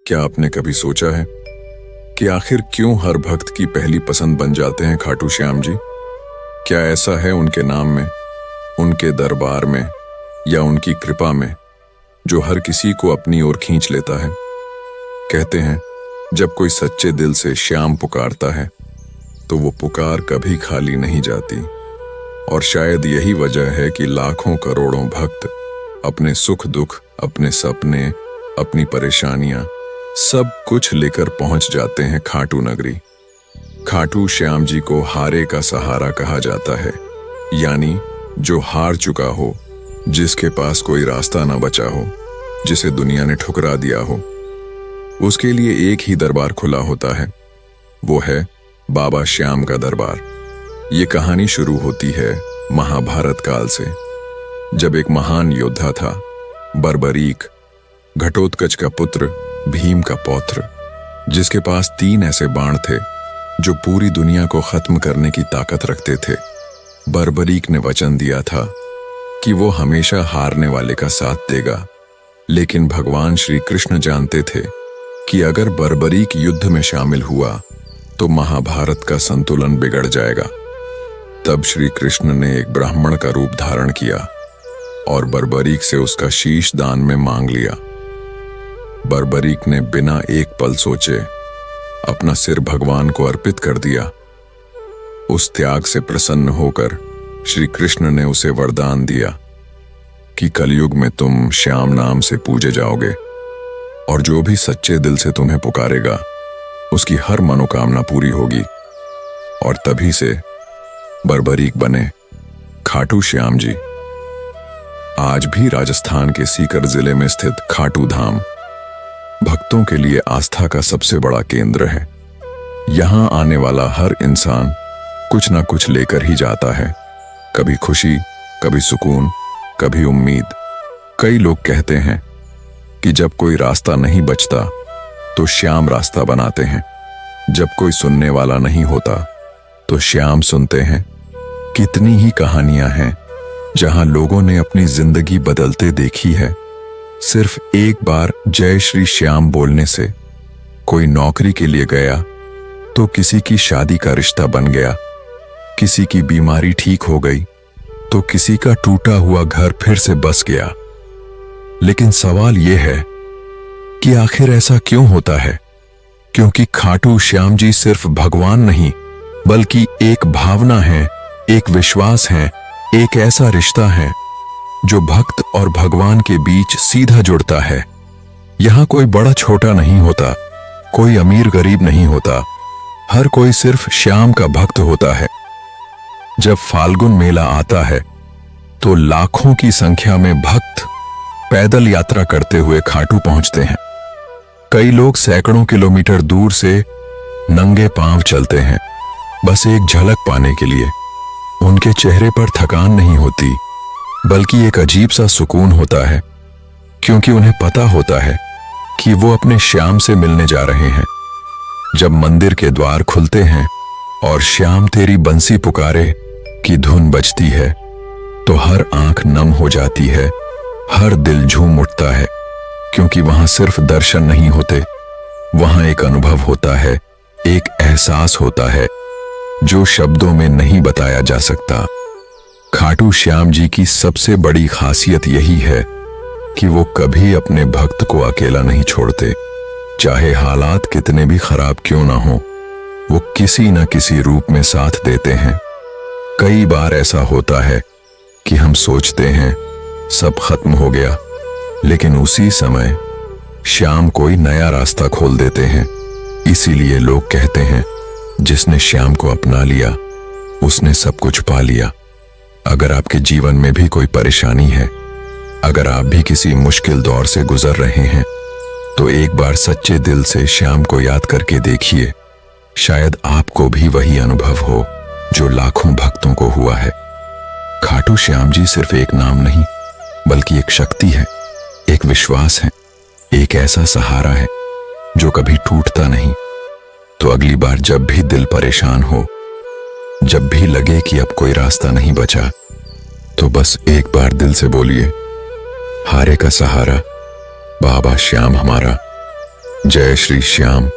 क्या आपने कभी सोचा है कि आखिर क्यों हर भक्त की पहली पसंद बन जाते हैं खाटू श्याम जी? क्या ऐसा है उनके नाम में, उनके दरबार में या उनकी कृपा में जो हर किसी को अपनी ओर खींच लेता है? कहते हैं जब कोई सच्चे दिल से श्याम पुकारता है तो वो पुकार कभी खाली नहीं जाती। और शायद यही वजह है कि लाखों करोड़ों भक्त अपने सुख दुख, अपने सपने, अपनी परेशानियां सब कुछ लेकर पहुंच जाते हैं खाटू नगरी। खाटू श्याम जी को हारे का सहारा कहा जाता है, यानी जो हार चुका हो, जिसके पास कोई रास्ता ना बचा हो, जिसे दुनिया ने ठुकरा दिया हो, उसके लिए एक ही दरबार खुला होता है, वो है बाबा श्याम का दरबार। ये कहानी शुरू होती है महाभारत काल से, जब एक महान योद्धा था बर्बरीक, घटोत्कच का पुत्र, भीम का पौत्र, जिसके पास 3 ऐसे बाण थे जो पूरी दुनिया को खत्म करने की ताकत रखते थे। बर्बरीक ने वचन दिया था कि वो हमेशा हारने वाले का साथ देगा, लेकिन भगवान श्री कृष्ण जानते थे कि अगर बर्बरीक युद्ध में शामिल हुआ तो महाभारत का संतुलन बिगड़ जाएगा। तब श्री कृष्ण ने एक ब्राह्मण का रूप धारण किया और बर्बरीक से उसका शीश दान में मांग लिया। बर्बरीक ने बिना एक पल सोचे अपना सिर भगवान को अर्पित कर दिया। उस त्याग से प्रसन्न होकर श्री कृष्ण ने उसे वरदान दिया कि कलयुग में तुम श्याम नाम से पूजे जाओगे और जो भी सच्चे दिल से तुम्हें पुकारेगा उसकी हर मनोकामना पूरी होगी। और तभी से बर्बरीक बने खाटू श्याम जी। आज भी राजस्थान के सीकर जिले में स्थित खाटू धाम भक्तों के लिए आस्था का सबसे बड़ा केंद्र है। यहां आने वाला हर इंसान कुछ ना कुछ लेकर ही जाता है, कभी खुशी, कभी सुकून, कभी उम्मीद। कई लोग कहते हैं कि जब कोई रास्ता नहीं बचता तो श्याम रास्ता बनाते हैं, जब कोई सुनने वाला नहीं होता तो श्याम सुनते हैं। कितनी ही कहानियां हैं जहां लोगों ने अपनी जिंदगी बदलते देखी है सिर्फ एक बार जय श्री श्याम बोलने से। कोई नौकरी के लिए गया तो किसी की शादी का रिश्ता बन गया, किसी की बीमारी ठीक हो गई तो किसी का टूटा हुआ घर फिर से बस गया। लेकिन सवाल यह है कि आखिर ऐसा क्यों होता है? क्योंकि खाटू श्याम जी सिर्फ भगवान नहीं बल्कि एक भावना है, एक विश्वास है, एक ऐसा रिश्ता है जो भक्त और भगवान के बीच सीधा जुड़ता है। यहां कोई बड़ा छोटा नहीं होता, कोई अमीर गरीब नहीं होता, हर कोई सिर्फ श्याम का भक्त होता है। जब फाल्गुन मेला आता है तो लाखों की संख्या में भक्त पैदल यात्रा करते हुए खाटू पहुंचते हैं। कई लोग सैकड़ों किलोमीटर दूर से नंगे पांव चलते हैं, बस एक झलक पाने के लिए। उनके चेहरे पर थकान नहीं होती बल्कि एक अजीब सा सुकून होता है, क्योंकि उन्हें पता होता है कि वो अपने श्याम से मिलने जा रहे हैं। जब मंदिर के द्वार खुलते हैं और श्याम तेरी बंसी पुकारे की धुन बजती है तो हर आंख नम हो जाती है, हर दिल झूम उठता है, क्योंकि वहां सिर्फ दर्शन नहीं होते, वहां एक अनुभव होता है, एक एहसास होता है जो शब्दों में नहीं बताया जा सकता। खाटू श्याम जी की सबसे बड़ी खासियत यही है कि वो कभी अपने भक्त को अकेला नहीं छोड़ते। चाहे हालात कितने भी खराब क्यों ना हो, वो किसी न किसी रूप में साथ देते हैं। कई बार ऐसा होता है कि हम सोचते हैं सब खत्म हो गया, लेकिन उसी समय श्याम कोई नया रास्ता खोल देते हैं। इसीलिए लोग कहते हैं जिसने श्याम को अपना लिया उसने सब कुछ पा लिया। अगर आपके जीवन में भी कोई परेशानी है, अगर आप भी किसी मुश्किल दौर से गुजर रहे हैं, तो एक बार सच्चे दिल से श्याम को याद करके देखिए, शायद आपको भी वही अनुभव हो जो लाखों भक्तों को हुआ है। खाटू श्याम जी सिर्फ एक नाम नहीं बल्कि एक शक्ति है, एक विश्वास है, एक ऐसा सहारा है जो कभी टूटता नहीं। तो अगली बार जब भी दिल परेशान हो, जब भी लगे कि अब कोई रास्ता नहीं बचा, तो बस एक बार दिल से बोलिए, हारे का सहारा बाबा श्याम हमारा। जय श्री श्याम।